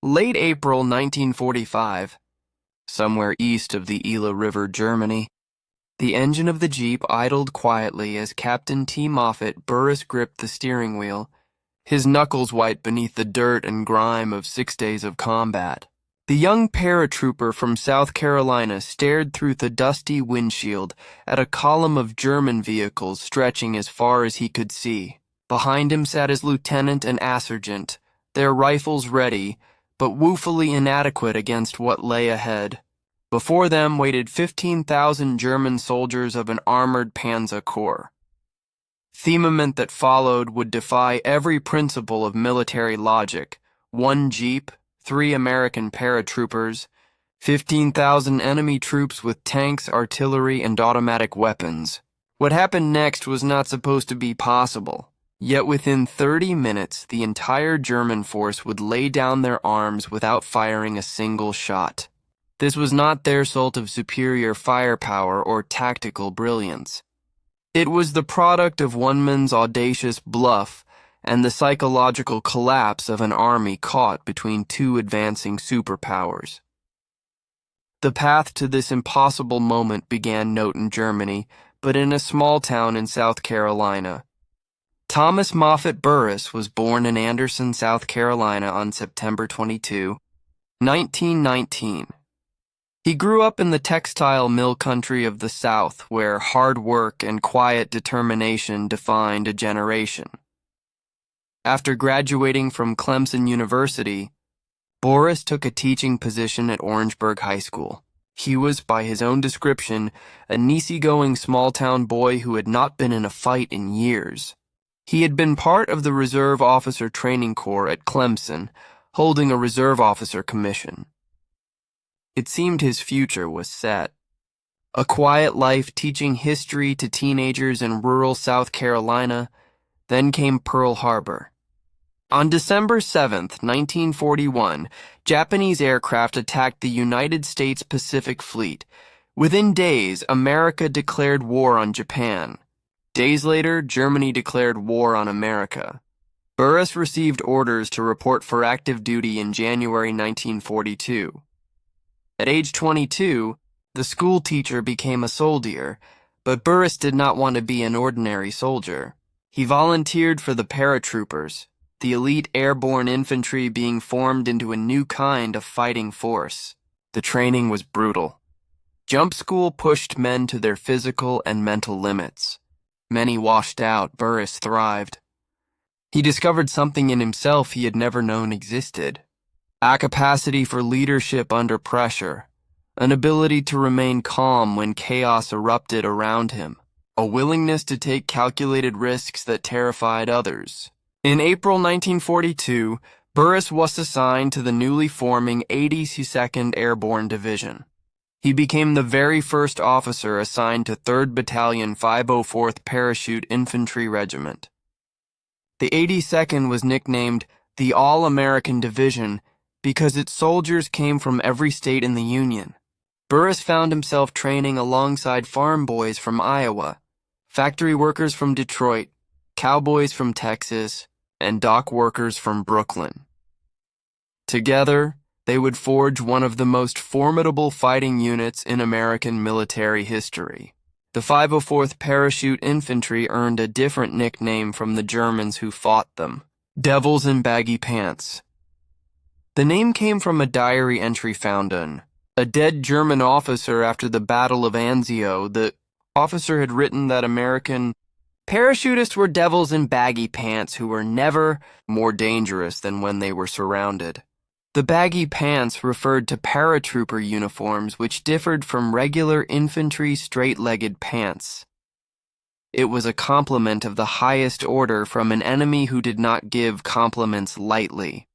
Late April 1945, somewhere east of the Ila River, Germany, the engine of the Jeep idled quietly as Captain T. Moffat Burris gripped the steering wheel, his knuckles white beneath the dirt and grime of 6 days of combat. The young paratrooper from South Carolina stared through the dusty windshield at a column of German vehicles stretching as far as he could see. Behind him sat his lieutenant and assergeant, their rifles ready, but woefully inadequate against what lay ahead. Before them waited 15,000 German soldiers of an armored Panzer Corps. The armament that followed would defy every principle of military logic. 1 jeep, 3 American paratroopers, 15,000 enemy troops with tanks, artillery, and automatic weapons. What happened next was not supposed to be possible. Yet within 30 minutes, the entire German force would lay down their arms without firing a single shot. This was not their result of superior firepower or tactical brilliance. It was the product of one man's audacious bluff and the psychological collapse of an army caught between 2 advancing superpowers. The path to this impossible moment began not in Germany, but in a small town in South Carolina. Thomas Moffat Burris was born in Anderson, South Carolina on September 22, 1919. He grew up in the textile mill country of the South, where hard work and quiet determination defined a generation. After graduating from Clemson University, Burris took a teaching position at Orangeburg High School. He was, by his own description, an easygoing small-town boy who had not been in a fight in years. He had been part of the Reserve Officer Training Corps at Clemson, holding a reserve officer commission. It seemed his future was set. A quiet life teaching history to teenagers in rural South Carolina, then came Pearl Harbor. On December 7, 1941, Japanese aircraft attacked the United States Pacific Fleet. Within days, America declared war on Japan. Days later, Germany declared war on America. Burris received orders to report for active duty in January 1942. At age 22, the school teacher became a soldier, but Burris did not want to be an ordinary soldier. He volunteered for the paratroopers, the elite airborne infantry being formed into a new kind of fighting force. The training was brutal. Jump school pushed men to their physical and mental limits. Many washed out. Burris thrived. He discovered something in himself he had never known existed. A capacity for leadership under pressure, an ability to remain calm when chaos erupted around him, a willingness to take calculated risks that terrified others. In April 1942, Burris was assigned to the newly forming 82nd Airborne Division. He became the very first officer assigned to 3rd Battalion 504th Parachute Infantry Regiment. The 82nd was nicknamed the All-American Division because its soldiers came from every state in the Union. Burris found himself training alongside farm boys from Iowa, factory workers from Detroit, cowboys from Texas, and dock workers from Brooklyn. Together, they would forge one of the most formidable fighting units in American military history. The 504th Parachute Infantry earned a different nickname from the Germans who fought them: Devils in Baggy Pants. The name came from a diary entry found on a dead German officer after the Battle of Anzio. The officer had written that American parachutists were devils in baggy pants who were never more dangerous than when they were surrounded. The baggy pants referred to paratrooper uniforms which differed from regular infantry straight-legged pants. It was a compliment of the highest order from an enemy who did not give compliments lightly.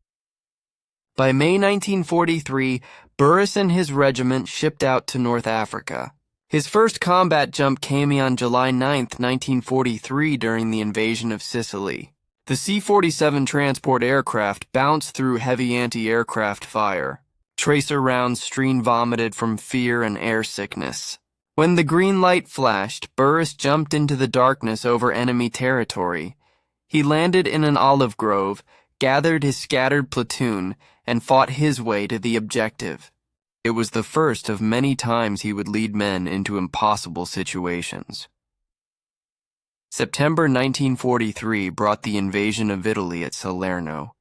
By May 1943, Burris and his regiment shipped out to North Africa. His first combat jump came on July 9, 1943, during the invasion of Sicily. The C-47 transport aircraft bounced through heavy anti-aircraft fire. Tracer rounds stream-vomited from fear and air sickness. When the green light flashed, Burris jumped into the darkness over enemy territory. He landed in an olive grove, gathered his scattered platoon, and fought his way to the objective. It was the first of many times he would lead men into impossible situations. September 1943 brought the invasion of Italy at Salerno.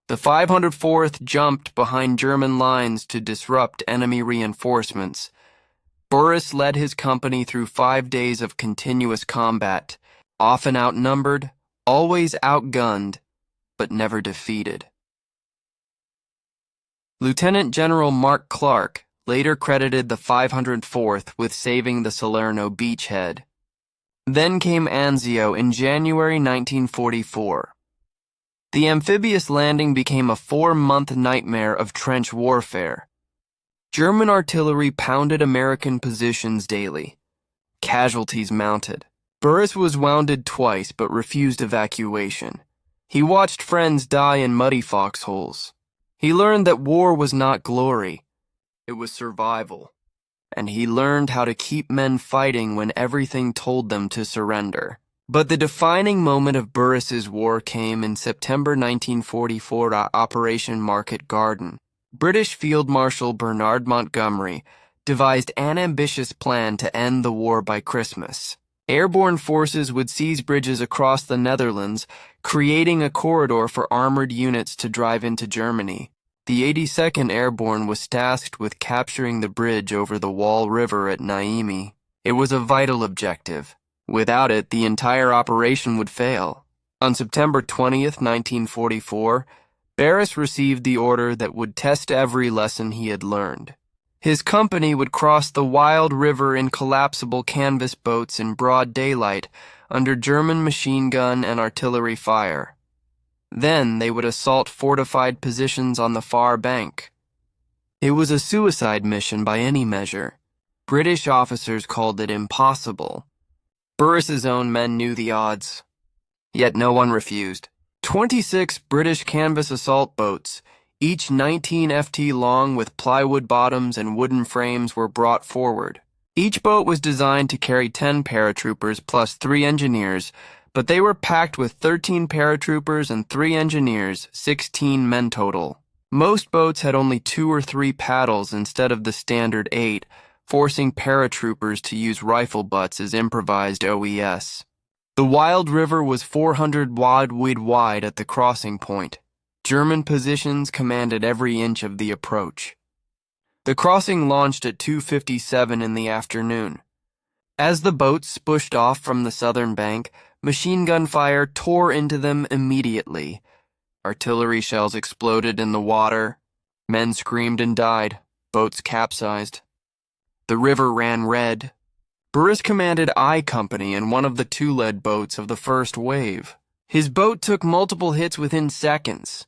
The 504th jumped behind German lines to disrupt enemy reinforcements. Burris led his company through 5 days of continuous combat, often outnumbered, always outgunned, but never defeated. Lieutenant General Mark Clark later credited the 504th with saving the Salerno beachhead. Then came Anzio in January 1944. The amphibious landing became a 4-month nightmare of trench warfare. German artillery pounded American positions daily. Casualties mounted. Burris was wounded twice but refused evacuation. He watched friends die in muddy foxholes. He learned that war was not glory. It was survival. And he learned how to keep men fighting when everything told them to surrender. But the defining moment of Burris's war came in September 1944 at Operation Market Garden. British Field Marshal Bernard Montgomery devised an ambitious plan to end the war by Christmas. Airborne forces would seize bridges across the Netherlands, creating a corridor for armored units to drive into Germany. The 82nd Airborne was tasked with capturing the bridge over the Wall River at Niemi. It was a vital objective. Without it, the entire operation would fail. On September 20th, 1944, Barras received the order that would test every lesson he had learned. His company would cross the wild river in collapsible canvas boats in broad daylight under German machine gun and artillery fire. Then they would assault fortified positions on the far bank. It was a suicide mission by any measure. British officers called it impossible. Burris's own men knew the odds. Yet no one refused. 26 British canvas assault boats, each 19 ft long with plywood bottoms and wooden frames, were brought forward. Each boat was designed to carry 10 paratroopers plus 3 engineers, but they were packed with 13 paratroopers and 3 engineers, 16 men total. Most boats had only 2 or 3 paddles instead of the standard 8, forcing paratroopers to use rifle butts as improvised OES. The wild river was 400 wide at the crossing point. German positions commanded every inch of the approach. The crossing launched at 2:57 in the afternoon. As the boats pushed off from the southern bank, machine gun fire tore into them immediately. Artillery shells exploded in the water. Men screamed and died. Boats capsized. The river ran red. Burris commanded I Company in one of the 2 lead boats of the first wave. His boat took multiple hits within seconds.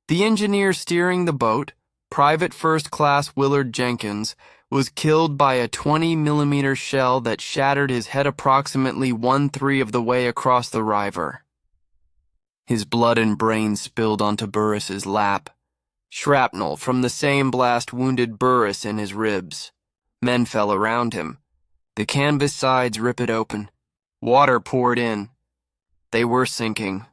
The engineer steering the boat, Private First Class Willard Jenkins, was killed by a 20mm shell that shattered his head approximately 1/3 of the way across the river. His blood and brains spilled onto Burris's lap. Shrapnel from the same blast wounded Burris in his ribs. Men fell around him. The canvas sides ripped open. Water poured in. They were sinking.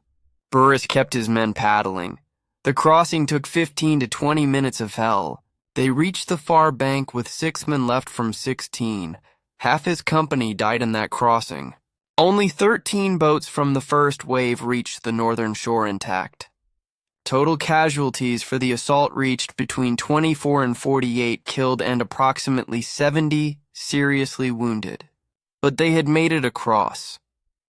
Burris kept his men paddling. The crossing took 15 to 20 minutes of hell. They reached the far bank with 6 men left from 16. Half his company died in that crossing. Only 13 boats from the first wave reached the northern shore intact. Total casualties for the assault reached between 24 and 48 killed and approximately 70 seriously wounded. But they had made it across.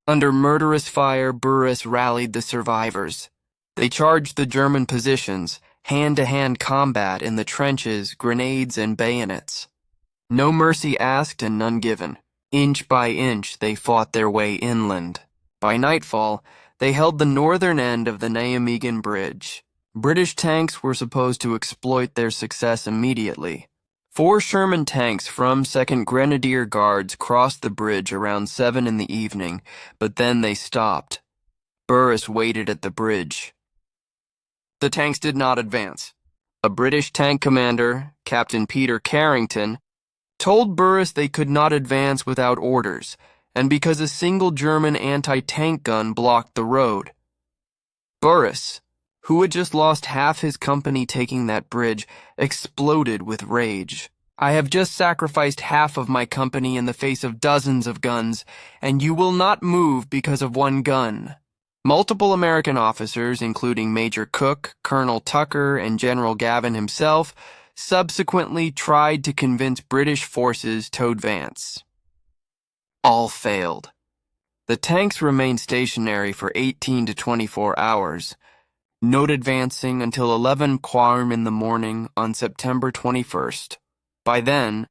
Under murderous fire, Burris rallied the survivors. They charged the German positions, hand-to-hand combat in the trenches, grenades and bayonets. No mercy asked and none given. Inch by inch, they fought their way inland. By nightfall, they held the northern end of the Nijmegen Bridge. British tanks were supposed to exploit their success immediately. 4 Sherman tanks from 2nd Grenadier Guards crossed the bridge around 7 in the evening, but then they stopped. Burris waited at the bridge. The tanks did not advance. A British tank commander, Captain Peter Carrington, told Burris they could not advance without orders, and because a single German anti-tank gun blocked the road. Burris, who had just lost half his company taking that bridge, exploded with rage. "I have just sacrificed half of my company in the face of dozens of guns, and you will not move because of one gun." Multiple American officers, including Major Cook, Colonel Tucker, and General Gavin himself, subsequently tried to convince British forces to advance. All failed. The tanks remained stationary for 18 to 24 hours, not advancing until 11 p.m. in the morning on September 21st. By then,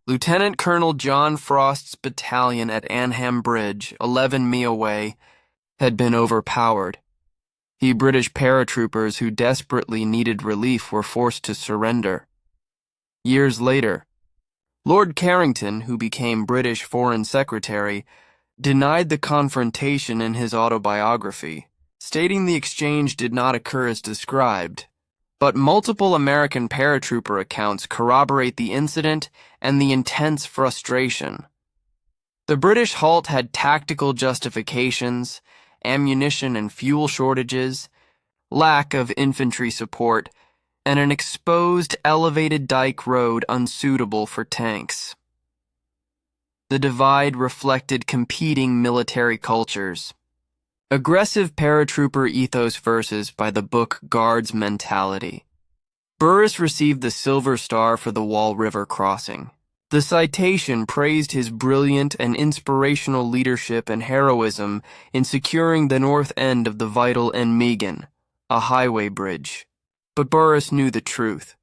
Lieutenant Colonel John Frost's battalion at Anham Bridge, 11 mi away, had been overpowered. The British paratroopers who desperately needed relief were forced to surrender. Years later, Lord Carrington, who became British Foreign Secretary, denied the confrontation in his autobiography, stating the exchange did not occur as described. But multiple American paratrooper accounts corroborate the incident and the intense frustration. The British halt had tactical justifications, ammunition and fuel shortages, lack of infantry support, and an exposed, elevated dike road unsuitable for tanks. The divide reflected competing military cultures. Aggressive paratrooper ethos versus by the book Guards Mentality. Burris received the Silver Star for the Wall River crossing. The citation praised his brilliant and inspirational leadership and heroism in securing the north end of the vital Nmegan, a highway bridge. But Burris knew the truth.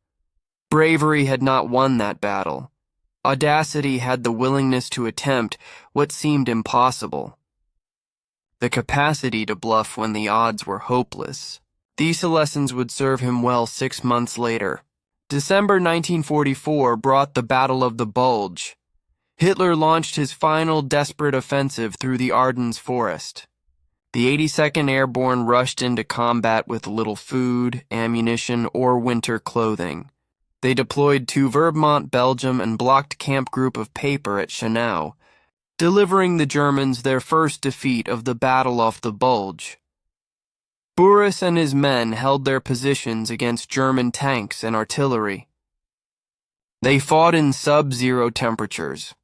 Bravery had not won that battle. Audacity had the willingness to attempt what seemed impossible. The capacity to bluff when the odds were hopeless. These lessons would serve him well 6 months later. December 1944 brought the Battle of the Bulge. Hitler launched his final desperate offensive through the Ardennes forest. The 82nd Airborne rushed into combat with little food, ammunition, or winter clothing. They deployed to Vermont, Belgium, and blocked Camp Group of Paper at Chenau, delivering the Germans their first defeat of the Battle off the Bulge. Burris and his men held their positions against German tanks and artillery. They fought in sub-zero temperatures.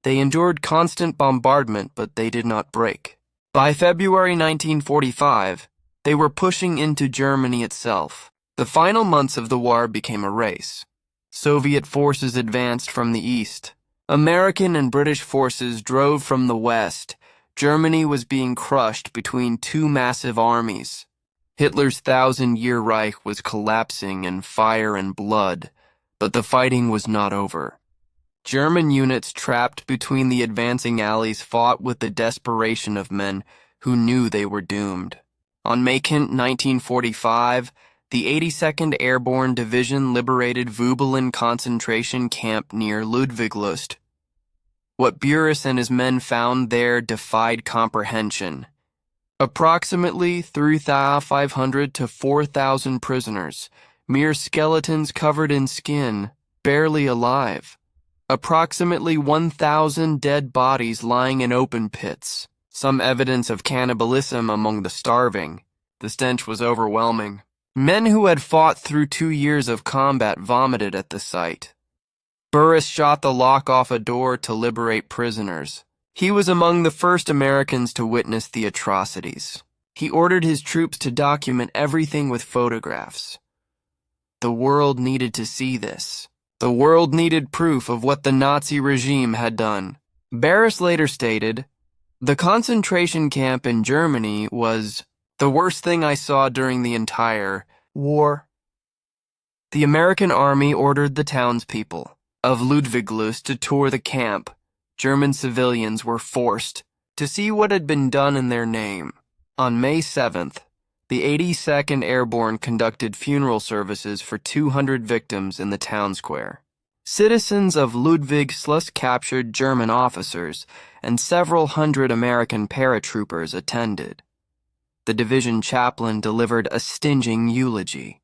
They endured constant bombardment, but they did not break. By February 1945, they were pushing into Germany itself. The final months of the war became a race. Soviet forces advanced from the east. American and British forces drove from the west. Germany was being crushed between two massive armies. Hitler's 1,000-year Reich was collapsing in fire and blood, but the fighting was not over. German units trapped between the advancing alleys fought with the desperation of men who knew they were doomed. On May 1945, the 82nd Airborne Division liberated Vubelin concentration camp near Ludwigslust. What Burris and his men found there defied comprehension. Approximately 3,500 to 4,000 prisoners, mere skeletons covered in skin, barely alive. Approximately 1,000 dead bodies lying in open pits, some evidence of cannibalism among the starving. The stench was overwhelming. Men who had fought through 2 years of combat vomited at the sight. Burris shot the lock off a door to liberate prisoners. He was among the first Americans to witness the atrocities. He ordered his troops to document everything with photographs. The world needed to see this. The world needed proof of what the Nazi regime had done. Burris later stated, "The concentration camp in Germany was the worst thing I saw during the entire war." The American army ordered the townspeople of Ludwigslust to tour the camp. German civilians were forced to see what had been done in their name. On May 7th, the 82nd Airborne conducted funeral services for 200 victims in the town square. Citizens of Ludwigslust captured German officers, and several hundred American paratroopers attended. The division chaplain delivered a stinging eulogy.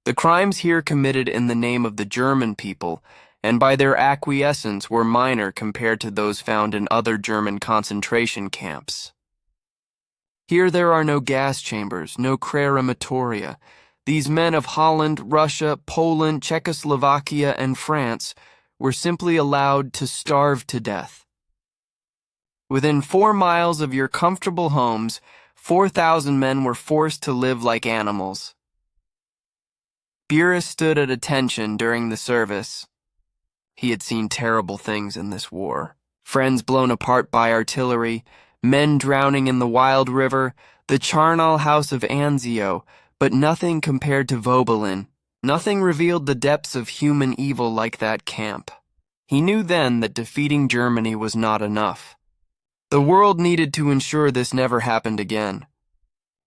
The crimes here committed in the name of the German people and by their acquiescence were minor compared to those found in other German concentration camps. Here there are no gas chambers, no crematoria. These men of Holland, Russia, Poland, Czechoslovakia, and France were simply allowed to starve to death. Within 4 miles of your comfortable homes, 4,000 men were forced to live like animals. Burris stood at attention during the service. He had seen terrible things in this war. Friends blown apart by artillery, men drowning in the wild river, the charnel house of Anzio, but nothing compared to Vauban. Nothing revealed the depths of human evil like that camp. He knew then that defeating Germany was not enough. The world needed to ensure this never happened again.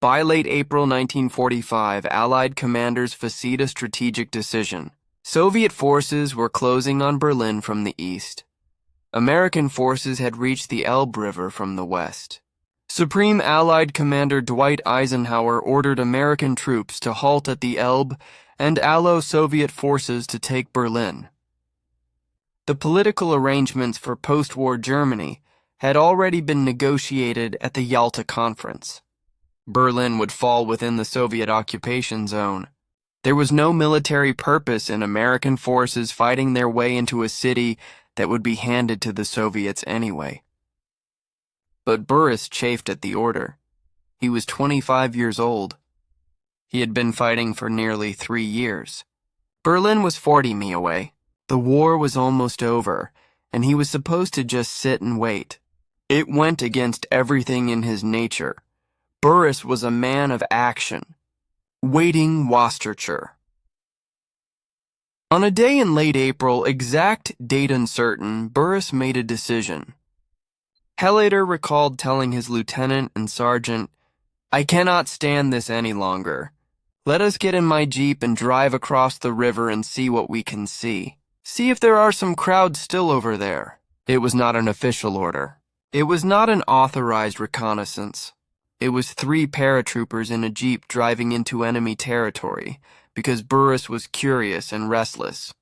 By late April 1945, Allied commanders faced a strategic decision. Soviet forces were closing on Berlin from the east. American forces had reached the Elbe River from the west. Supreme Allied Commander Dwight Eisenhower ordered American troops to halt at the Elbe and allow Soviet forces to take Berlin. The political arrangements for post-war Germany had already been negotiated at the Yalta Conference. Berlin would fall within the Soviet occupation zone. There was no military purpose in American forces fighting their way into a city that would be handed to the Soviets anyway. But Burris chafed at the order. He was 25 years old. He had been fighting for nearly 3 years. Berlin was 40 mi away. The war was almost over, and he was supposed to just sit and wait. It went against everything in his nature. Burris was a man of action. Waiting Worcestershire. On a day in late April, exact date uncertain, Burris made a decision. Helater recalled telling his lieutenant and sergeant, "I cannot stand this any longer. Let us get in my jeep and drive across the river and see what we can see. See if there are some crowds still over there." It was not an official order. It was not an authorized reconnaissance. It was 3 paratroopers in a jeep driving into enemy territory because Burris was curious and restless.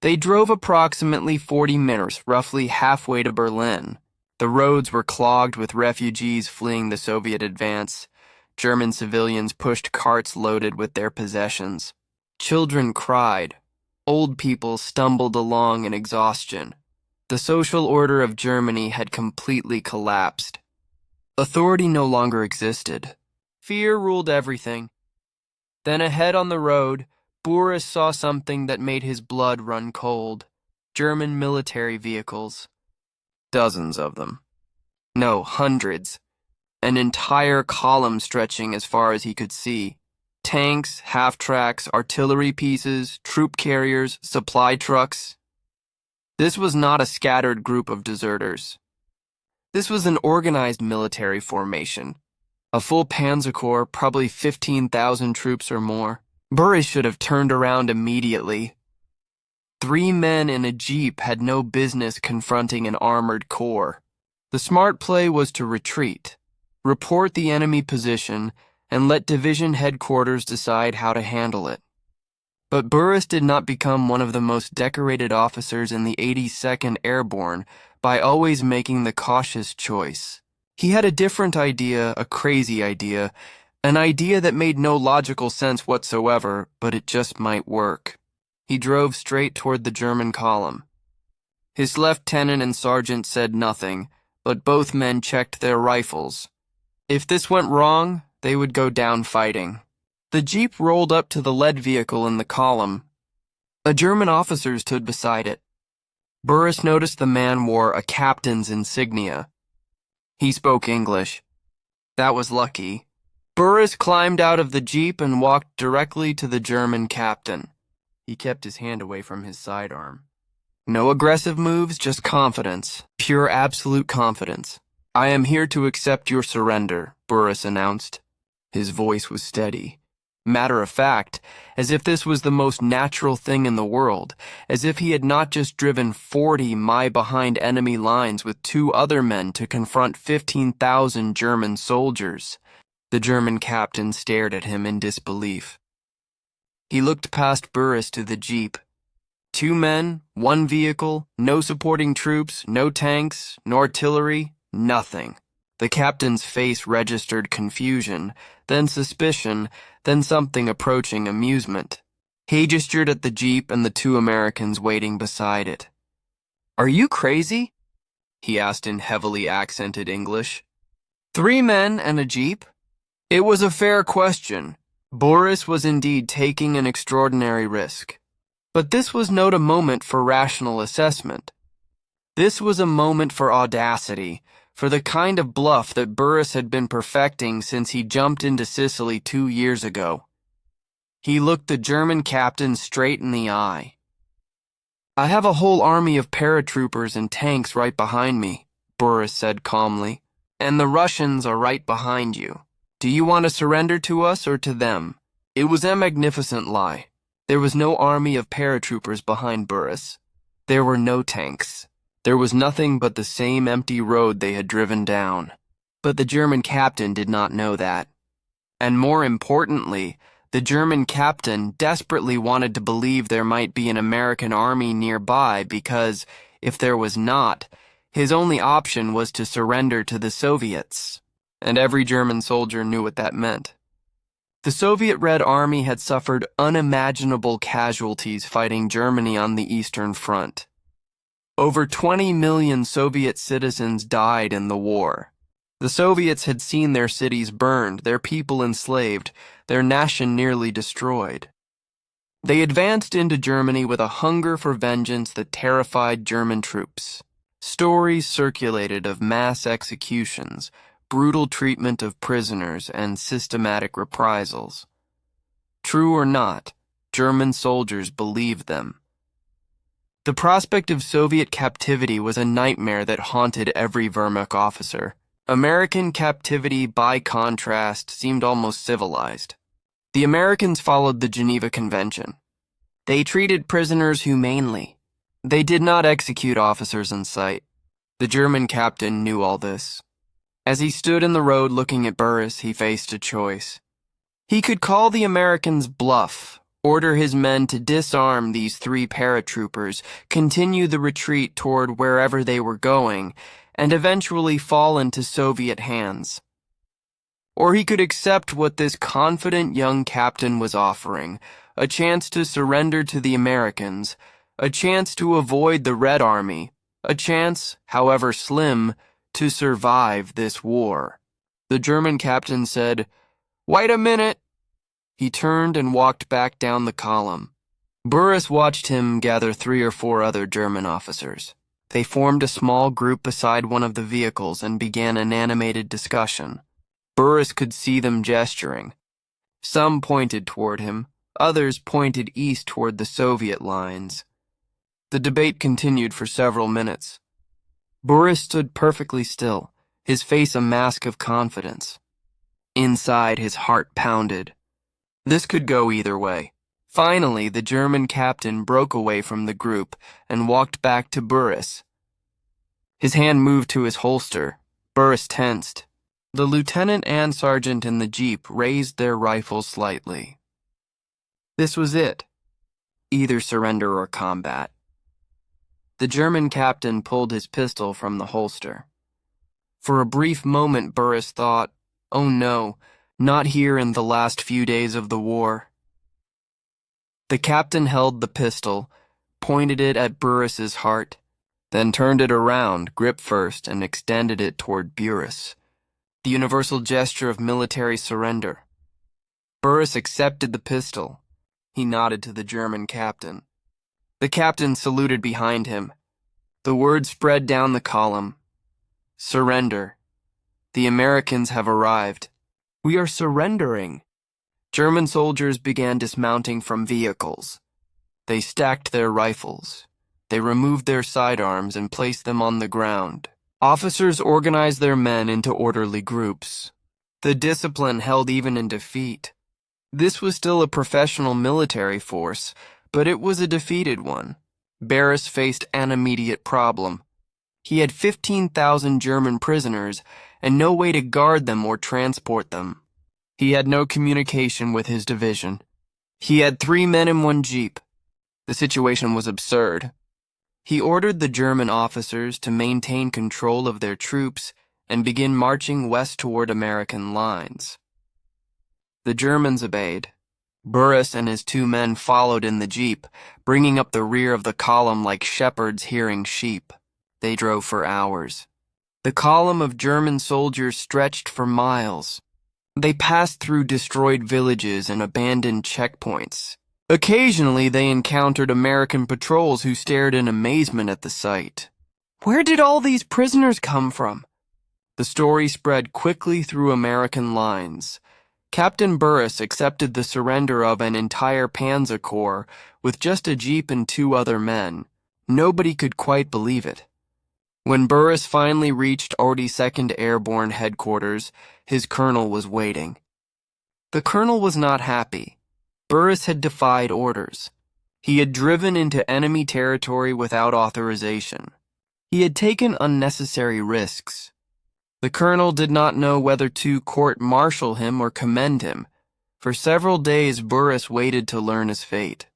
They drove approximately 40 minutes, roughly halfway to Berlin. The roads were clogged with refugees fleeing the Soviet advance. German civilians pushed carts loaded with their possessions. Children cried. Old people stumbled along in exhaustion. The social order of Germany had completely collapsed. Authority no longer existed. Fear ruled everything. Then ahead on the road, Burris saw something that made his blood run cold. German military vehicles. Dozens of them. No, hundreds. An entire column stretching as far as he could see. Tanks, half-tracks, artillery pieces, troop carriers, supply trucks. This was not a scattered group of deserters. This was an organized military formation. A full Panzer Corps, probably 15,000 troops or more. Burris should have turned around immediately. 3 men in a jeep had no business confronting an armored corps. The smart play was to retreat, report the enemy position, and let division headquarters decide how to handle it. But Burris did not become one of the most decorated officers in the 82nd Airborne by always making the cautious choice. He had a different idea, a crazy idea, an idea that made no logical sense whatsoever, but it just might work. He drove straight toward the German column. His lieutenant and sergeant said nothing, but both men checked their rifles. If this went wrong, they would go down fighting. The jeep rolled up to the lead vehicle in the column. A German officer stood beside it. Burris noticed the man wore a captain's insignia. He spoke English. That was lucky. Burris climbed out of the jeep and walked directly to the German captain. He kept his hand away from his sidearm. No aggressive moves, just confidence. Pure absolute confidence. "I am here to accept your surrender," Burris announced. His voice was steady. Matter of fact, as if this was the most natural thing in the world, as if he had not just driven 40 mi behind enemy lines with 2 other men to confront 15,000 German soldiers. The German captain stared at him in disbelief. He looked past Burris to the jeep. 2 men, 1 vehicle, no supporting troops, no tanks, no artillery, nothing. The captain's face registered confusion, then suspicion, then something approaching amusement. He gestured at the jeep and the two Americans waiting beside it. "Are you crazy?" he asked in heavily accented English. "3 men and a jeep?" It was a fair question. Boris was indeed taking an extraordinary risk. But this was not a moment for rational assessment. This was a moment for audacity, for the kind of bluff that Boris had been perfecting since he jumped into Sicily 2 years ago. He looked the German captain straight in the eye. "I have a whole army of paratroopers and tanks right behind me," Boris said calmly, "and the Russians are right behind you. Do you want to surrender to us or to them?" It was a magnificent lie. There was no army of paratroopers behind Boris. There were no tanks. There was nothing but the same empty road they had driven down. But the German captain did not know that. And more importantly, the German captain desperately wanted to believe there might be an American army nearby because, if there was not, his only option was to surrender to the Soviets. And every German soldier knew what that meant. The Soviet Red Army had suffered unimaginable casualties fighting Germany on the Eastern Front. Over 20 million Soviet citizens died in the war. The Soviets had seen their cities burned, their people enslaved, their nation nearly destroyed. They advanced into Germany with a hunger for vengeance that terrified German troops. Stories circulated of mass executions, brutal treatment of prisoners, and systematic reprisals. True or not, German soldiers believed them. The prospect of Soviet captivity was a nightmare that haunted every Wehrmacht officer. American captivity, by contrast, seemed almost civilized. The Americans followed the Geneva Convention. They treated prisoners humanely. They did not execute officers in sight. The German captain knew all this. As he stood in the road looking at Boris, he faced a choice. He could call the Americans bluff, order his men to disarm these 3 paratroopers, continue the retreat toward wherever they were going, and eventually fall into Soviet hands. Or he could accept what this confident young captain was offering, a chance to surrender to the Americans, a chance to avoid the Red Army, a chance, however slim, to survive this war. The German captain said, "Wait a minute." He turned and walked back down the column. Boris watched him gather 3 or 4 other German officers. They formed a small group beside one of the vehicles and began an animated discussion. Boris could see them gesturing. Some pointed toward him, others pointed east toward the Soviet lines. The debate continued for several minutes. Boris stood perfectly still, his face a mask of confidence. Inside, his heart pounded. This could go either way. Finally, the German captain broke away from the group and walked back to Boris. His hand moved to his holster. Boris tensed. The lieutenant and sergeant in the jeep raised their rifles slightly. This was it. Either surrender or combat. The German captain pulled his pistol from the holster. For a brief moment, Boris thought, "Oh no, not here in the last few days of the war." The captain held the pistol, pointed it at Boris's heart, then turned it around, grip first, and extended it toward Boris. The universal gesture of military surrender. Boris accepted the pistol. He nodded to the German captain. The captain saluted behind him. The word spread down the column. Surrender. The Americans have arrived. We are surrendering. German soldiers began dismounting from vehicles. They stacked their rifles. They removed their sidearms and placed them on the ground. Officers organized their men into orderly groups. The discipline held even in defeat. This was still a professional military force, but it was a defeated one. Boris faced an immediate problem. He had 15,000 German prisoners and no way to guard them or transport them. He had no communication with his division. He had 3 men in one jeep. The situation was absurd. He ordered the German officers to maintain control of their troops and begin marching west toward American lines. The Germans obeyed. Burris and his 2 men followed in the jeep, bringing up the rear of the column like shepherds hearing sheep. They drove for hours. The column of German soldiers stretched for miles. They passed through destroyed villages and abandoned checkpoints. Occasionally, they encountered American patrols who stared in amazement at the sight. Where did all these prisoners come from? The story spread quickly through American lines. Captain Burris accepted the surrender of an entire Panzer Corps with just a jeep and 2 other men. Nobody could quite believe it. When Burris finally reached 42nd Airborne Headquarters, his colonel was waiting. The colonel was not happy. Burris had defied orders. He had driven into enemy territory without authorization. He had taken unnecessary risks. The colonel did not know whether to court-martial him or commend him. For several days, Burris waited to learn his fate.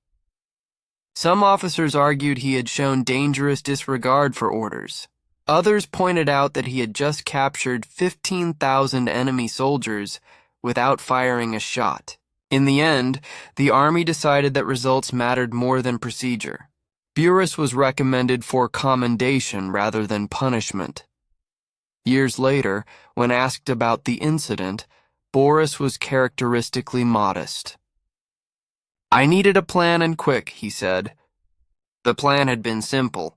Some officers argued he had shown dangerous disregard for orders. Others pointed out that he had just captured 15,000 enemy soldiers without firing a shot. In the end, the Army decided that results mattered more than procedure. Burris was recommended for commendation rather than punishment. Years later, when asked about the incident, Burris was characteristically modest. "I needed a plan and quick," he said. The plan had been simple.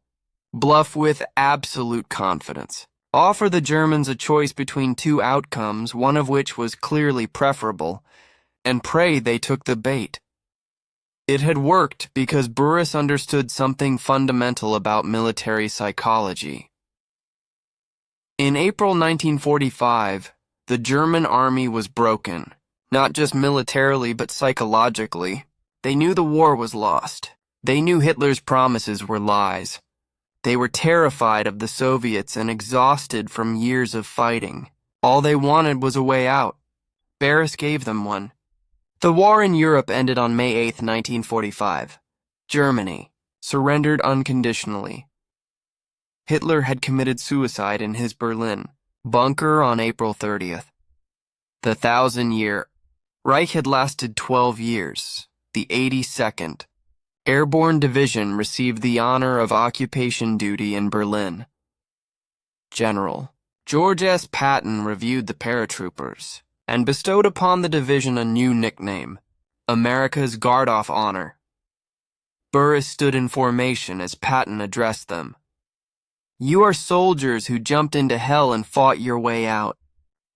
Bluff with absolute confidence. Offer the Germans a choice between 2 outcomes, one of which was clearly preferable, and pray they took the bait. It had worked because Burris understood something fundamental about military psychology. In April 1945, the German army was broken, not just militarily but psychologically. They knew the war was lost. They knew Hitler's promises were lies. They were terrified of the Soviets and exhausted from years of fighting. All they wanted was a way out. Burris gave them one. The war in Europe ended on May 8, 1945. Germany surrendered unconditionally. Hitler had committed suicide in his Berlin bunker on April 30th. The 1,000-year Reich had lasted 12 years. The 82nd Airborne Division received the honor of occupation duty in Berlin. General George S. Patton reviewed the paratroopers and bestowed upon the division a new nickname, America's Guard of Honor. Burris stood in formation as Patton addressed them. "You are soldiers who jumped into hell and fought your way out."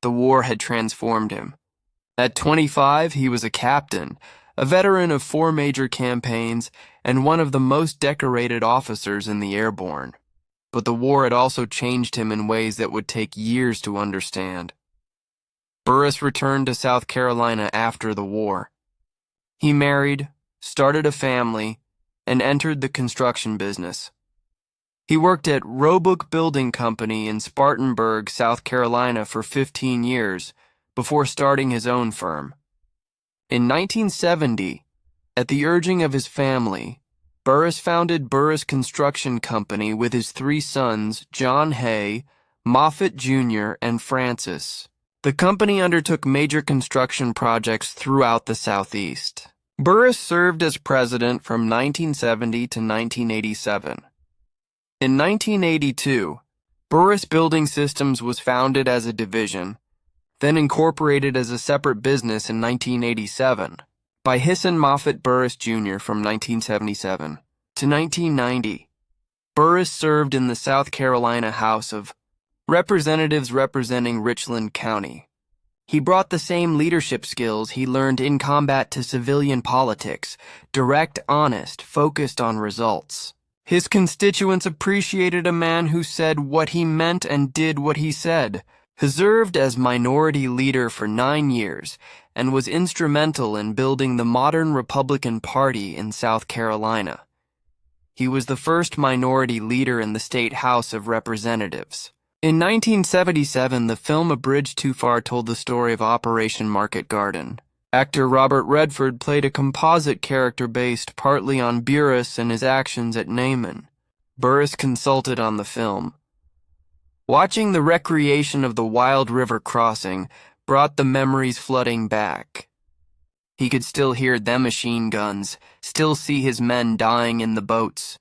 The war had transformed him. At 25, he was a captain, a veteran of 4 major campaigns, and one of the most decorated officers in the airborne. But the war had also changed him in ways that would take years to understand. Burris returned to South Carolina after the war. He married, started a family, and entered the construction business. He worked at Roebuck Building Company in Spartanburg, South Carolina for 15 years before starting his own firm. In 1970, at the urging of his family, Burris founded Burris Construction Company with his 3 sons, John Hay, Moffett Jr., and Francis. The company undertook major construction projects throughout the Southeast. Burris served as president from 1970 to 1987. In 1982, Burris Building Systems was founded as a division, then incorporated as a separate business in 1987 by Hisson Moffett Burris Jr. from 1977 to 1990. Burris served in the South Carolina House of Representatives representing Richland County. He brought the same leadership skills he learned in combat to civilian politics, direct, honest, focused on results. His constituents appreciated a man who said what he meant and did what he said. He served as minority leader for 9 years and was instrumental in building the modern Republican Party in South Carolina. He was the first minority leader in the state House of Representatives. In 1977, the film A Bridge Too Far told the story of Operation Market Garden. Actor Robert Redford played a composite character based partly on Burris and his actions at Naaman. Burris consulted on the film. Watching the recreation of the wild river crossing brought the memories flooding back. He could still hear them machine guns, still see his men dying in the boats,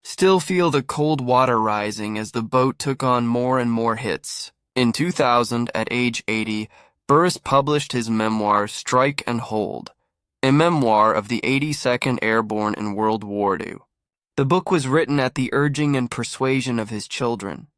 still feel the cold water rising as the boat took on more and more hits. In 2000, at age 80, Burris published his memoir, Strike and Hold, a memoir of the 82nd Airborne in World War II. The book was written at the urging and persuasion of his children.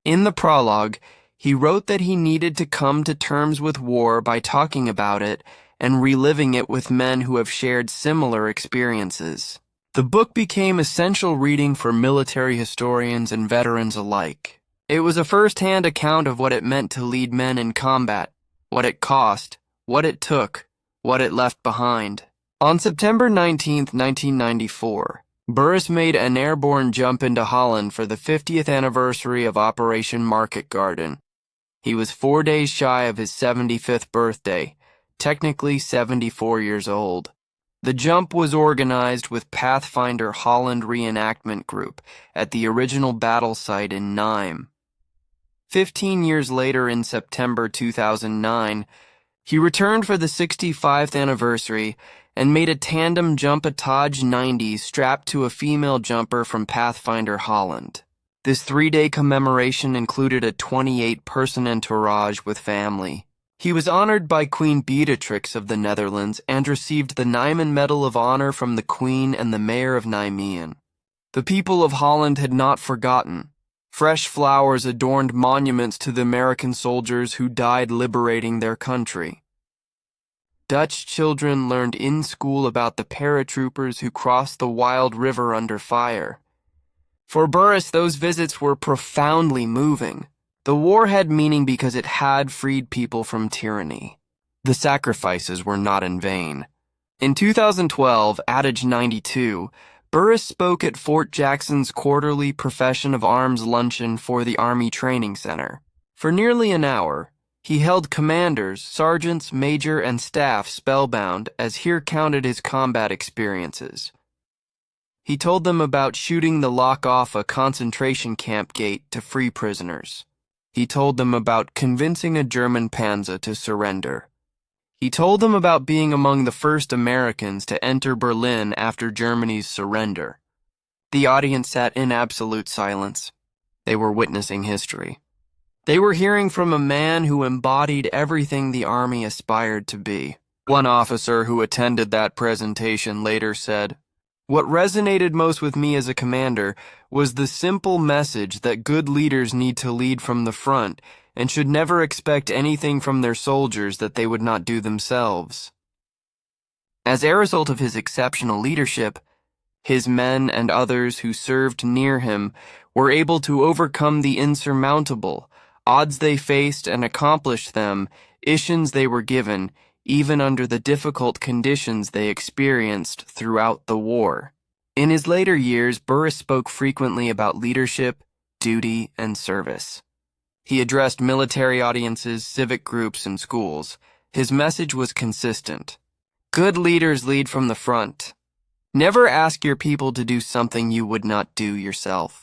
In the prologue, he wrote that he needed to come to terms with war by talking about it and reliving it with men who have shared similar experiences. The book became essential reading for military historians and veterans alike. It was a first-hand account of what it meant to lead men in combat, what it cost, what it took, what it left behind. On September 19, 1994, Burris made an airborne jump into Holland for the 50th anniversary of Operation Market Garden. He was 4 days shy of his 75th birthday, technically 74 years old. The jump was organized with Pathfinder Holland Reenactment Group at the original battle site in Nîmes. 15 years later, in September 2009, he returned for the 65th anniversary and made a tandem jump-atage 90 strapped to a female jumper from Pathfinder Holland. This 3-day commemoration included a 28-person entourage with family. He was honored by Queen Beatrix of the Netherlands and received the Nijmegen Medal of Honor from the Queen and the Mayor of Nijmegen. The people of Holland had not forgotten. Fresh flowers adorned monuments to the American soldiers who died liberating their country. Dutch children learned in school about the paratroopers who crossed the wild river under fire. For Burris, those visits were profoundly moving. The war had meaning because it had freed people from tyranny. The sacrifices were not in vain. In 2012, at age 92, Burris spoke at Fort Jackson's quarterly Profession of Arms luncheon for the Army Training Center. For nearly an hour, he held commanders, sergeants, major, and staff spellbound as he recounted his combat experiences. He told them about shooting the lock off a concentration camp gate to free prisoners. He told them about convincing a German Panzer to surrender. He told them about being among the first Americans to enter Berlin after Germany's surrender. The audience sat in absolute silence. They were witnessing history. They were hearing from a man who embodied everything the Army aspired to be. One officer who attended that presentation later said, "What resonated most with me as a commander was the simple message that good leaders need to lead from the front and should never expect anything from their soldiers that they would not do themselves." As a result of his exceptional leadership, his men and others who served near him were able to overcome the insurmountable odds they faced and accomplish them, missions they were given, even under the difficult conditions they experienced throughout the war. In his later years, Burris spoke frequently about leadership, duty, and service. He addressed military audiences, civic groups, and schools. His message was consistent. Good leaders lead from the front. Never ask your people to do something you would not do yourself.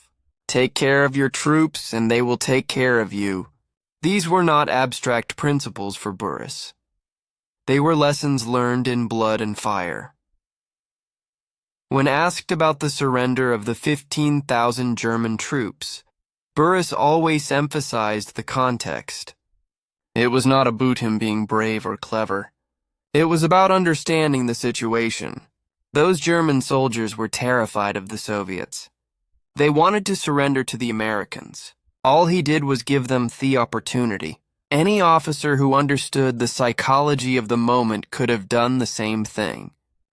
Take care of your troops, and they will take care of you. These were not abstract principles for Burris. They were lessons learned in blood and fire. When asked about the surrender of the 15,000 German troops, Burris always emphasized the context. It was not about him being brave or clever. It was about understanding the situation. Those German soldiers were terrified of the Soviets. They wanted to surrender to the Americans. All he did was give them the opportunity. Any officer who understood the psychology of the moment could have done the same thing.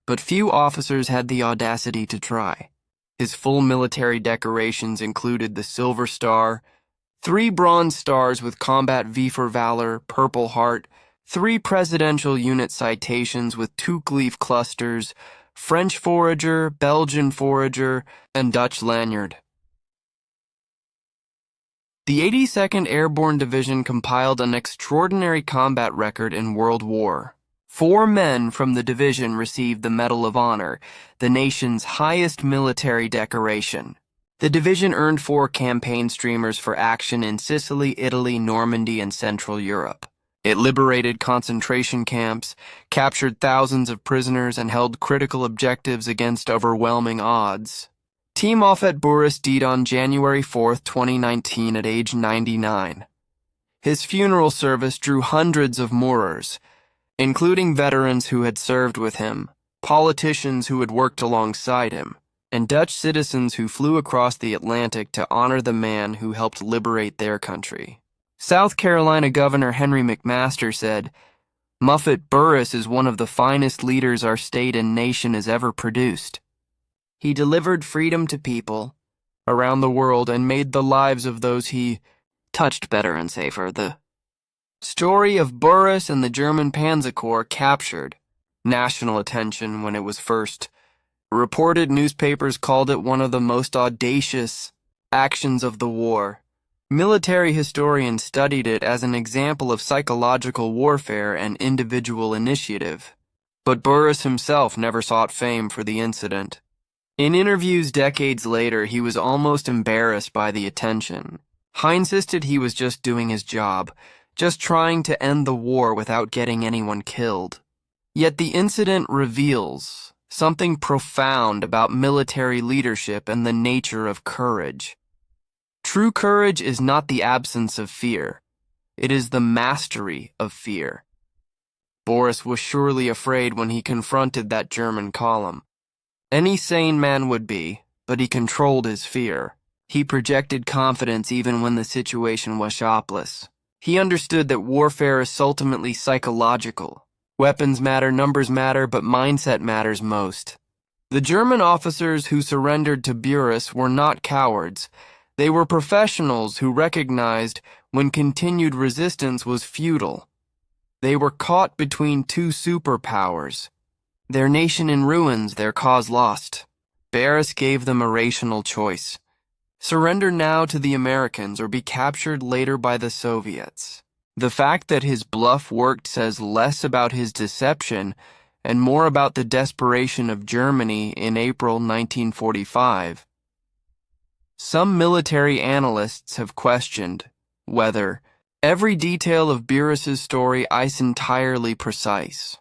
But few officers had the audacity to try. His full military decorations included the Silver Star, 3 Bronze Stars with Combat V for Valor, Purple Heart, 3 Presidential Unit citations with Took Leaf clusters, French Forager, Belgian Forager, and Dutch Lanyard. The 82nd Airborne Division compiled an extraordinary combat record in World War. 4 men from the division received the Medal of Honor, the nation's highest military decoration. The division earned 4 campaign streamers for action in Sicily, Italy, Normandy, and Central Europe. It liberated concentration camps, captured thousands of prisoners, and held critical objectives against overwhelming odds. Team Moffat Boris died on January 4, 2019 at age 99. His funeral service drew hundreds of mourners, including veterans who had served with him, politicians who had worked alongside him, and Dutch citizens who flew across the Atlantic to honor the man who helped liberate their country. South Carolina Governor Henry McMaster said, "Moffat Burris is one of the finest leaders our state and nation has ever produced. He delivered freedom to people around the world and made the lives of those he touched better and safer." The story of Burris and the German Panzer Corps captured national attention when it was first reported. Newspapers called it one of the most audacious actions of the war. Military historians studied it as an example of psychological warfare and individual initiative. But Burris himself never sought fame for the incident. In interviews decades later, he was almost embarrassed by the attention. He insisted he was just doing his job, just trying to end the war without getting anyone killed. Yet the incident reveals something profound about military leadership and the nature of courage. True courage is not the absence of fear. It is the mastery of fear. Boris was surely afraid when he confronted that German column. Any sane man would be, but he controlled his fear. He projected confidence even when the situation was hopeless. He understood that warfare is ultimately psychological. Weapons matter, numbers matter, but mindset matters most. The German officers who surrendered to Burris were not cowards. They were professionals who recognized when continued resistance was futile. They were caught between two superpowers. Their nation in ruins, their cause lost. Burris gave them a rational choice. Surrender now to the Americans or be captured later by the Soviets. The fact that his bluff worked says less about his deception and more about the desperation of Germany in April 1945. Some military analysts have questioned whether every detail of Burris's story is entirely precise.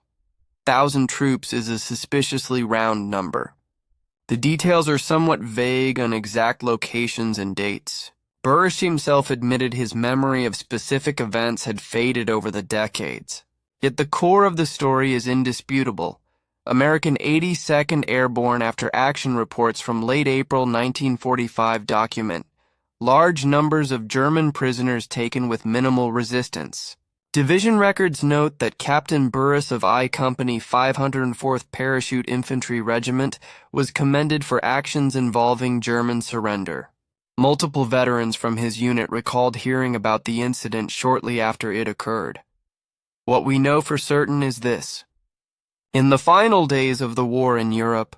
1,000 troops is a suspiciously round number. The details are somewhat vague on exact locations and dates. Burris himself admitted his memory of specific events had faded over the decades. Yet the core of the story is indisputable. American 82nd Airborne after action reports from late April 1945 document large numbers of German prisoners taken with minimal resistance. Division records note that Captain Burris of I Company 504th Parachute Infantry Regiment was commended for actions involving German surrender. Multiple veterans from his unit recalled hearing about the incident shortly after it occurred. What we know for certain is this. In the final days of the war in Europe,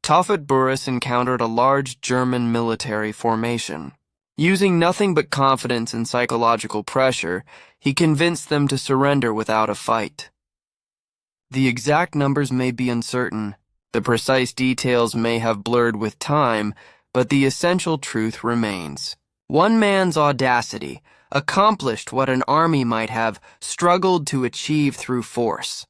Moffat Burris encountered a large German military formation. Using nothing but confidence and psychological pressure, he convinced them to surrender without a fight. The exact numbers may be uncertain, the precise details may have blurred with time, but the essential truth remains. One man's audacity accomplished what an army might have struggled to achieve through force.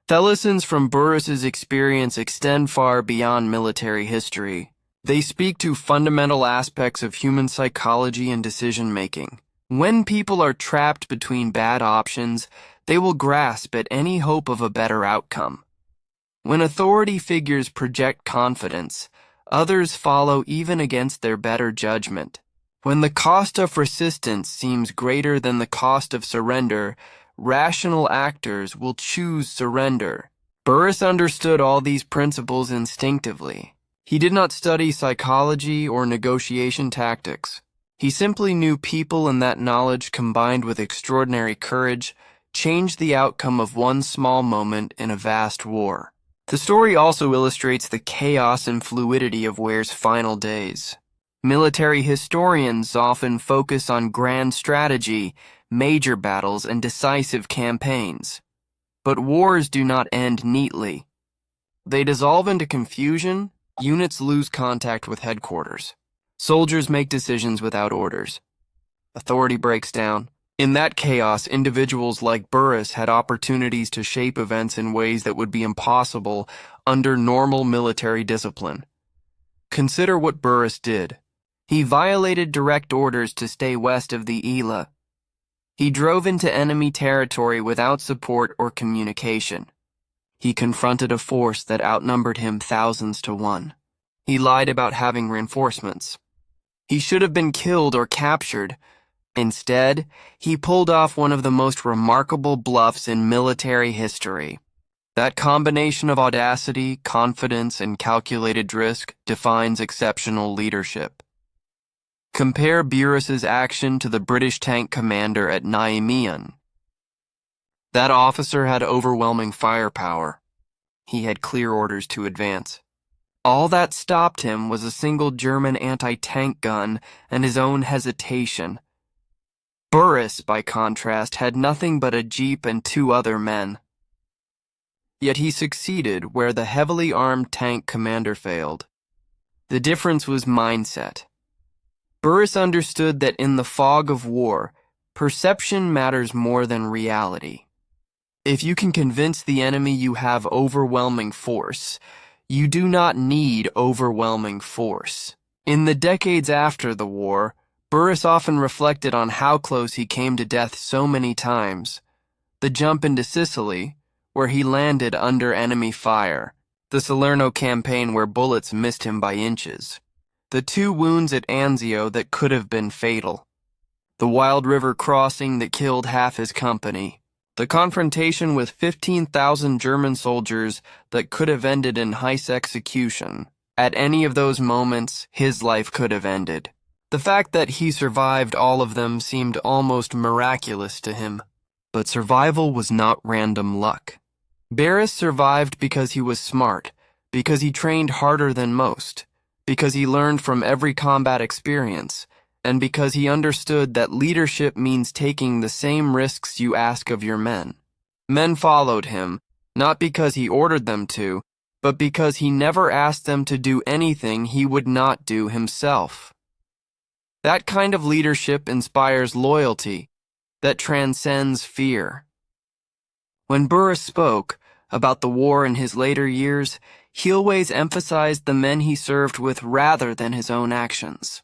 The lessons from Burris's experience extend far beyond military history. They speak to fundamental aspects of human psychology and decision-making. When people are trapped between bad options, they will grasp at any hope of a better outcome. When authority figures project confidence, others follow even against their better judgment. When the cost of resistance seems greater than the cost of surrender, rational actors will choose surrender. Burris understood all these principles instinctively. He did not study psychology or negotiation tactics. He simply knew people, and that knowledge, combined with extraordinary courage, changed the outcome of one small moment in a vast war. The story also illustrates the chaos and fluidity of war's final days. Military historians often focus on grand strategy, major battles, and decisive campaigns. But wars do not end neatly. They dissolve into confusion, units lose contact with headquarters. Soldiers make decisions without orders. Authority breaks down. In that chaos, individuals like Burris had opportunities to shape events in ways that would be impossible under normal military discipline. Consider what Burris did. He violated direct orders to stay west of the Gila. He drove into enemy territory without support or communication. He confronted a force that outnumbered him thousands to one. He lied about having reinforcements. He should have been killed or captured. Instead, he pulled off one of the most remarkable bluffs in military history. That combination of audacity, confidence, and calculated risk defines exceptional leadership. Compare Burris's action to the British tank commander at Nijmegen. That officer had overwhelming firepower. He had clear orders to advance. All that stopped him was a single German anti-tank gun and his own hesitation. Burris, by contrast, had nothing but a jeep and 2 other men. Yet he succeeded where the heavily armed tank commander failed. The difference was mindset. Burris understood that in the fog of war, perception matters more than reality. If you can convince the enemy you have overwhelming force, you do not need overwhelming force. In the decades after the war, Burris often reflected on how close he came to death so many times. The jump into Sicily, where he landed under enemy fire. The Salerno campaign where bullets missed him by inches. The 2 wounds at Anzio that could have been fatal. The Wild River crossing that killed half his company. The confrontation with 15,000 German soldiers that could have ended in Heist execution. At any of those moments, his life could have ended. The fact that he survived all of them seemed almost miraculous to him. But survival was not random luck. Burris survived because he was smart, because he trained harder than most, because he learned from every combat experience, and because he understood that leadership means taking the same risks you ask of your men. Men followed him, not because he ordered them to, but because he never asked them to do anything he would not do himself. That kind of leadership inspires loyalty that transcends fear. When Burris spoke about the war in his later years, he always emphasized the men he served with rather than his own actions.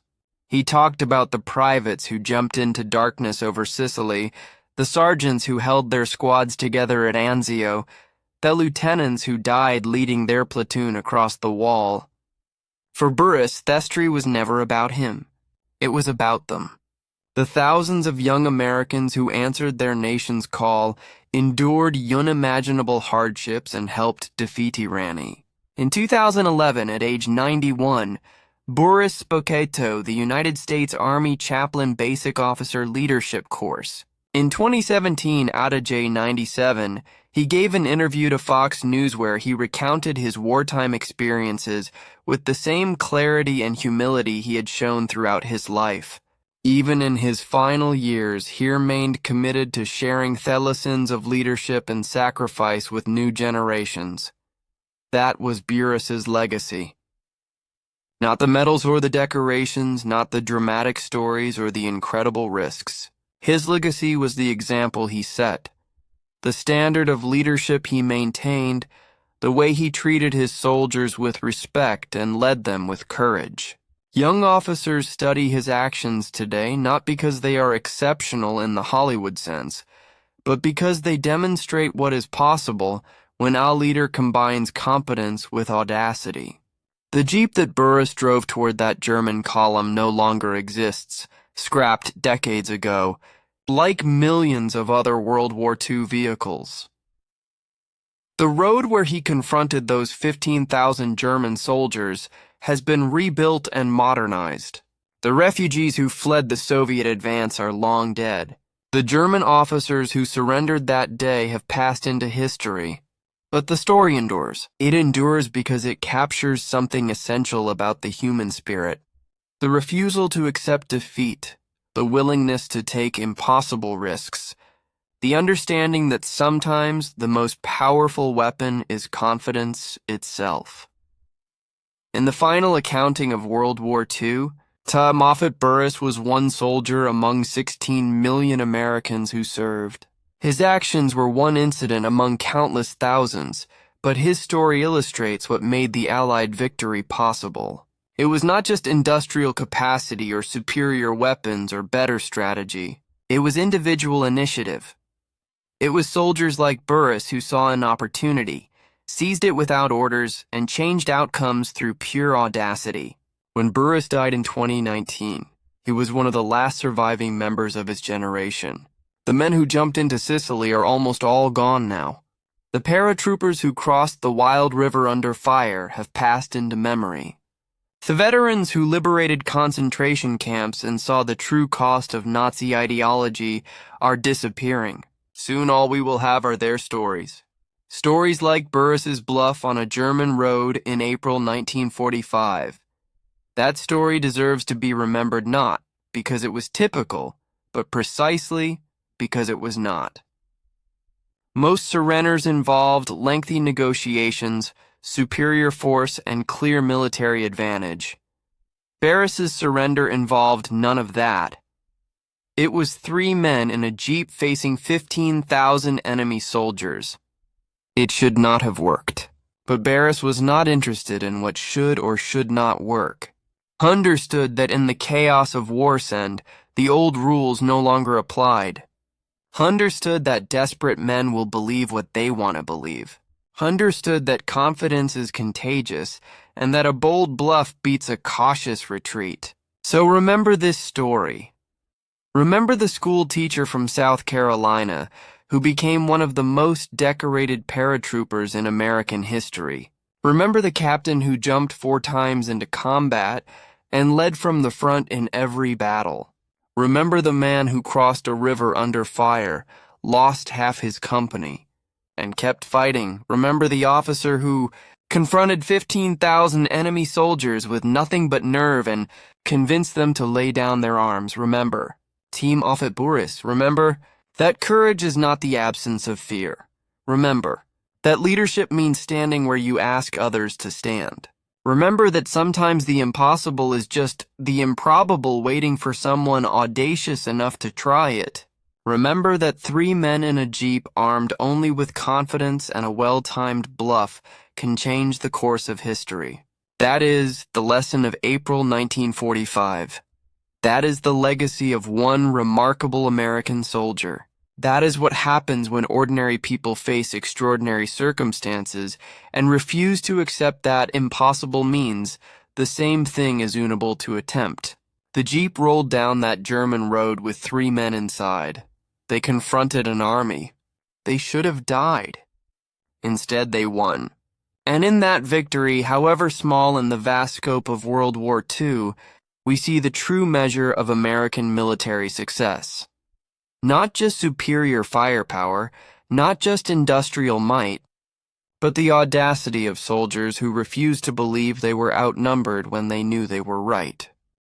He talked about the privates who jumped into darkness over Sicily, the sergeants who held their squads together at Anzio, the lieutenants who died leading their platoon across the wall. For Burris, Thestry was never about him. It was about them. The thousands of young Americans who answered their nation's call, endured unimaginable hardships, and helped defeat tyranny. In 2011, at age 91, Burris Spoketo, the United States Army Chaplain Basic Officer Leadership Course. In 2017, out of J97, he gave an interview to Fox News where he recounted his wartime experiences with the same clarity and humility he had shown throughout his life. Even in his final years, he remained committed to sharing the lessons of leadership and sacrifice with new generations. That was Burris's legacy. Not the medals or the decorations, not the dramatic stories or the incredible risks. His legacy was the example he set, the standard of leadership he maintained, the way he treated his soldiers with respect and led them with courage. Young officers study his actions today not because they are exceptional in the Hollywood sense, but because they demonstrate what is possible when a leader combines competence with audacity. The jeep that Burris drove toward that German column no longer exists, scrapped decades ago, like millions of other World War II vehicles. The road where he confronted those 15,000 German soldiers has been rebuilt and modernized. The refugees who fled the Soviet advance are long dead. The German officers who surrendered that day have passed into history. But the story endures. It endures because it captures something essential about the human spirit. The refusal to accept defeat, the willingness to take impossible risks, the understanding that sometimes the most powerful weapon is confidence itself. In the final accounting of World War II, Moffett Burris was one soldier among 16 million Americans who served. His actions were one incident among countless thousands, but his story illustrates what made the Allied victory possible. It was not just industrial capacity or superior weapons or better strategy. It was individual initiative. It was soldiers like Burris who saw an opportunity, seized it without orders, and changed outcomes through pure audacity. When Burris died in 2019, he was one of the last surviving members of his generation. The men who jumped into Sicily are almost all gone now. The paratroopers who crossed the wild river under fire have passed into memory. The veterans who liberated concentration camps and saw the true cost of Nazi ideology are disappearing. Soon all we will have are their stories. Stories like Burris's bluff on a German road in April 1945. That story deserves to be remembered not because it was typical, but precisely because it was not. Most surrenders involved lengthy negotiations, superior force, and clear military advantage. Burris's surrender involved none of that. It was 3 men in a jeep facing 15,000 enemy soldiers. It should not have worked. But Burris was not interested in what should or should not work. Understood that in the chaos of war's end, the old rules no longer applied. Understood that desperate men will believe what they want to believe. Understood that confidence is contagious and that a bold bluff beats a cautious retreat. So remember this story. Remember the school teacher from South Carolina who became one of the most decorated paratroopers in American history. Remember the captain who jumped 4 times into combat and led from the front in every battle. Remember the man who crossed a river under fire, lost half his company, and kept fighting. Remember the officer who confronted 15,000 enemy soldiers with nothing but nerve and convinced them to lay down their arms. Remember Team Moffett Burris. Remember that courage is not the absence of fear. Remember that leadership means standing where you ask others to stand. Remember that sometimes the impossible is just the improbable waiting for someone audacious enough to try it. Remember that 3 men in a jeep armed only with confidence and a well-timed bluff can change the course of history. That is the lesson of April 1945. That is the legacy of one remarkable American soldier. That is what happens when ordinary people face extraordinary circumstances and refuse to accept that impossible means the same thing as unable to attempt. The jeep rolled down that German road with 3 men inside. They confronted an army. They should have died. Instead, they won. And in that victory, however small in the vast scope of World War II, we see the true measure of American military success. Not just superior firepower, not just industrial might, but the audacity of soldiers who refused to believe they were outnumbered when they knew they were right.